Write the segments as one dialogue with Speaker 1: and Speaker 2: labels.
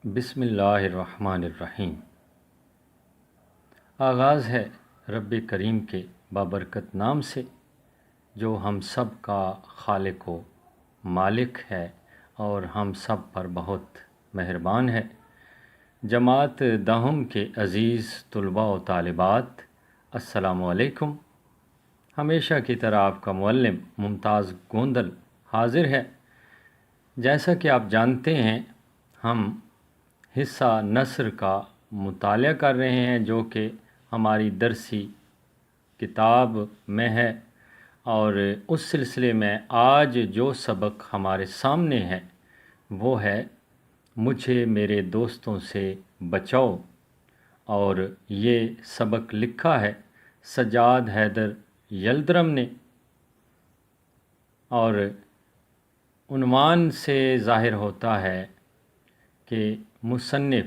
Speaker 1: بسم اللہ الرحمن الرحیم۔ آغاز ہے رب کریم کے بابرکت نام سے جو ہم سب کا خالق و مالک ہے اور ہم سب پر بہت مہربان ہے۔ جماعت داہم کے عزیز طلباء و طالبات، السلام علیکم۔ ہمیشہ کی طرح آپ کا معلم ممتاز گوندل حاضر ہے۔ جیسا کہ آپ جانتے ہیں، ہم حصہ نثر کا مطالعہ کر رہے ہیں جو کہ ہماری درسی کتاب میں ہے، اور اس سلسلے میں آج جو سبق ہمارے سامنے ہے وہ ہے مجھے میرے دوستوں سے بچاؤ، اور یہ سبق لکھا ہے سجاد حیدر یلدرم نے، اور عنوان سے ظاہر ہوتا ہے کہ مصنف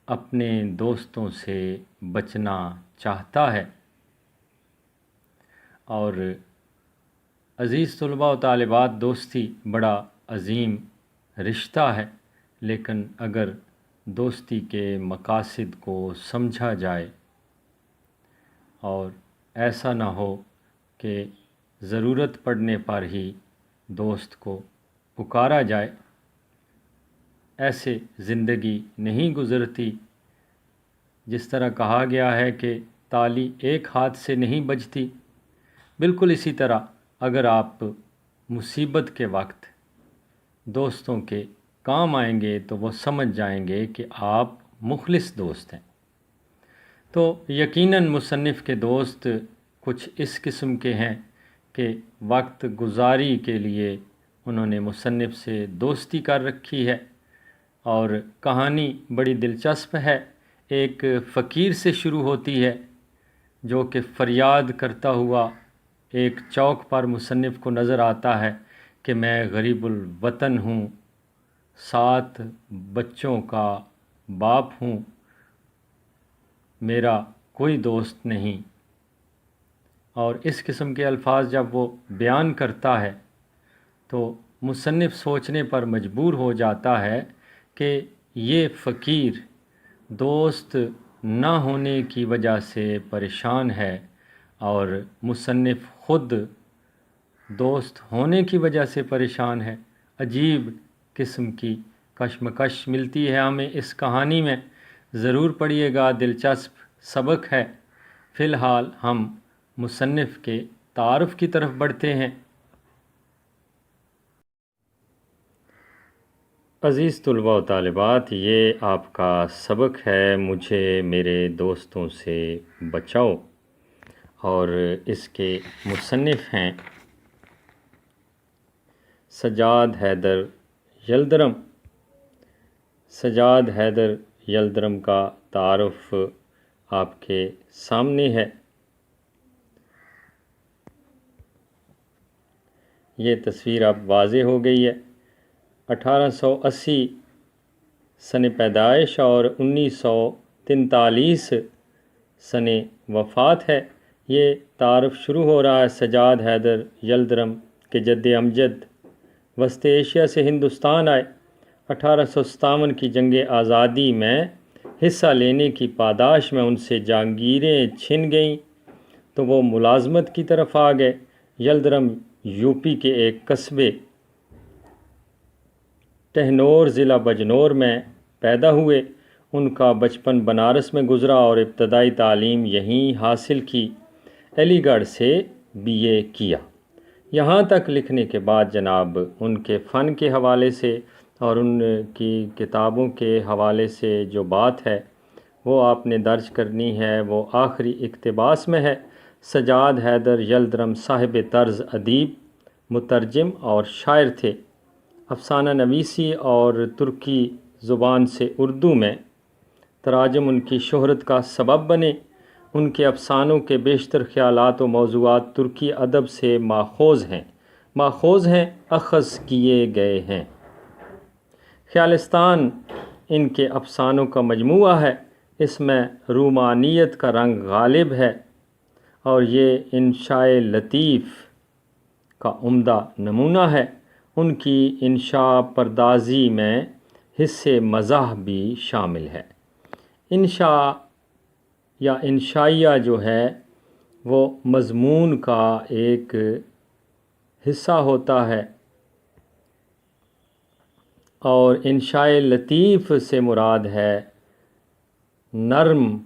Speaker 1: اپنے دوستوں سے بچنا چاہتا ہے۔ اور عزیز طلباء و طالبات، دوستی بڑا عظیم رشتہ ہے، لیکن اگر دوستی کے مقاصد کو سمجھا جائے اور ایسا نہ ہو کہ ضرورت پڑنے پر ہی دوست کو پکارا جائے، ایسے زندگی نہیں گزرتی۔ جس طرح کہا گیا ہے کہ تالی ایک ہاتھ سے نہیں بجتی، بالکل اسی طرح اگر آپ مصیبت کے وقت دوستوں کے کام آئیں گے تو وہ سمجھ جائیں گے کہ آپ مخلص دوست ہیں۔ تو یقیناً مصنف کے دوست کچھ اس قسم کے ہیں کہ وقت گزاری کے لیے انہوں نے مصنف سے دوستی کر رکھی ہے، اور کہانی بڑی دلچسپ ہے۔ ایک فقیر سے شروع ہوتی ہے جو کہ فریاد کرتا ہوا ایک چوک پر مصنف کو نظر آتا ہے کہ میں غریب الوطن ہوں، 7 بچوں کا باپ ہوں، میرا کوئی دوست نہیں۔ اور اس قسم کے الفاظ جب وہ بیان کرتا ہے تو مصنف سوچنے پر مجبور ہو جاتا ہے کہ یہ فقیر دوست نہ ہونے کی وجہ سے پریشان ہے، اور مصنف خود دوست ہونے کی وجہ سے پریشان ہے۔ عجیب قسم کی کشمکش ملتی ہے ہمیں اس کہانی میں، ضرور پڑھیے گا، دلچسپ سبق ہے۔ فی الحال ہم مصنف کے تعارف کی طرف بڑھتے ہیں۔ عزیز طلباء و طالبات، یہ آپ کا سبق ہے مجھے میرے دوستوں سے بچاؤ، اور اس کے مصنف ہیں سجاد حیدر یلدرم۔ سجاد حیدر یلدرم کا تعارف آپ کے سامنے ہے۔ یہ تصویر اب واضح ہو گئی ہے۔ 1880 سن پیدائش اور 1943 سن وفات ہے۔ یہ تعارف شروع ہو رہا ہے سجاد حیدر یلدرم کے جد امجد وسط ایشیا سے ہندوستان آئے۔ 1857 کی جنگ آزادی میں حصہ لینے کی پاداش میں ان سے جہانگیریں چھن گئیں تو وہ ملازمت کی طرف آ گئے۔ یلدرم یو پی کے ایک قصبے ٹہنور ضلع بجنور میں پیدا ہوئے۔ ان کا بچپن بنارس میں گزرا اور ابتدائی تعلیم یہیں حاصل کی۔ علی گڑھ سے BA کیا۔ یہاں تک لکھنے کے بعد جناب ان کے فن کے حوالے سے اور ان کی کتابوں کے حوالے سے جو بات ہے وہ آپ نے درج کرنی ہے، وہ آخری اقتباس میں ہے۔ سجاد حیدر یلدرم صاحب طرز ادیب، مترجم اور شاعر تھے۔ افسانہ نویسی اور ترکی زبان سے اردو میں تراجم ان کی شہرت کا سبب بنے۔ ان کے افسانوں کے بیشتر خیالات و موضوعات ترکی ادب سے ماخوذ ہیں، اخذ کیے گئے ہیں۔ خیالستان ان کے افسانوں کا مجموعہ ہے۔ اس میں رومانیت کا رنگ غالب ہے، اور یہ انشاء لطیف کا عمدہ نمونہ ہے۔ ان کی انشاء پردازی میں حصے مزاح بھی شامل ہے۔ انشاء یا انشائیہ جو ہے وہ مضمون کا ایک حصہ ہوتا ہے، اور انشاء لطیف سے مراد ہے نرم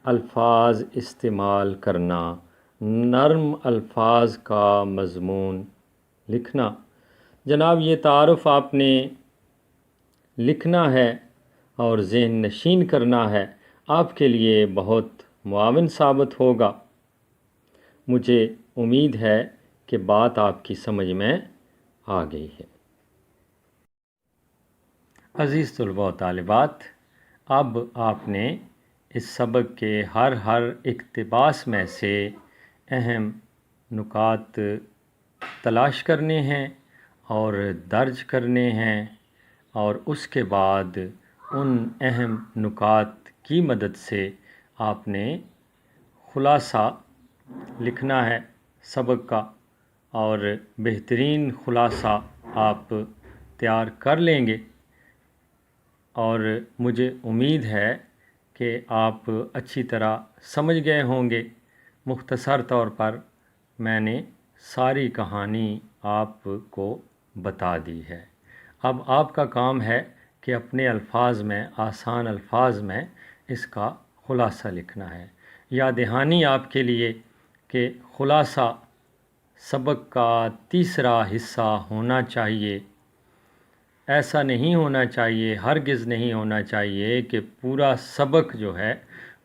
Speaker 1: الفاظ استعمال کرنا، نرم الفاظ کا مضمون لکھنا۔ جناب یہ تعارف آپ نے لکھنا ہے اور ذہن نشین کرنا ہے، آپ کے لیے بہت معاون ثابت ہوگا۔ مجھے امید ہے کہ بات آپ کی سمجھ میں آ گئی ہے۔ عزیز طلباء و طالبات، اب آپ نے اس سبق کے ہر اقتباس میں سے اہم نکات تلاش کرنے ہیں اور درج کرنے ہیں، اور اس کے بعد ان اہم نکات کی مدد سے آپ نے خلاصہ لکھنا ہے سبق کا، اور بہترین خلاصہ آپ تیار کر لیں گے، اور مجھے امید ہے کہ آپ اچھی طرح سمجھ گئے ہوں گے۔ مختصر طور پر میں نے ساری کہانی آپ کو بتا دی ہے۔ اب آپ کا کام ہے کہ اپنے الفاظ میں، آسان الفاظ میں اس کا خلاصہ لکھنا ہے۔ یاد دہانی آپ کے لیے کہ خلاصہ سبق کا تیسرا حصہ ہونا چاہیے۔ ایسا نہیں ہونا چاہیے، ہرگز نہیں ہونا چاہیے کہ پورا سبق جو ہے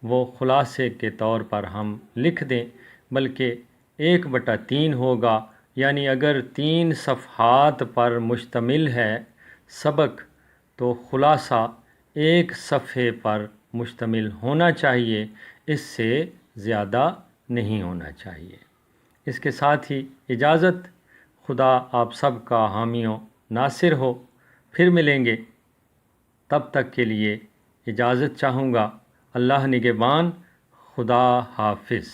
Speaker 1: وہ خلاصے کے طور پر ہم لکھ دیں، بلکہ 1/3 ہوگا، یعنی اگر 3 صفحات پر مشتمل ہے سبق تو خلاصہ 1 صفحے پر مشتمل ہونا چاہیے، اس سے زیادہ نہیں ہونا چاہیے۔ اس کے ساتھ ہی اجازت، خدا آپ سب کا حامی و ناصر ہو۔ پھر ملیں گے، تب تک کے لیے اجازت چاہوں گا۔ اللہ نگہبان، خدا حافظ۔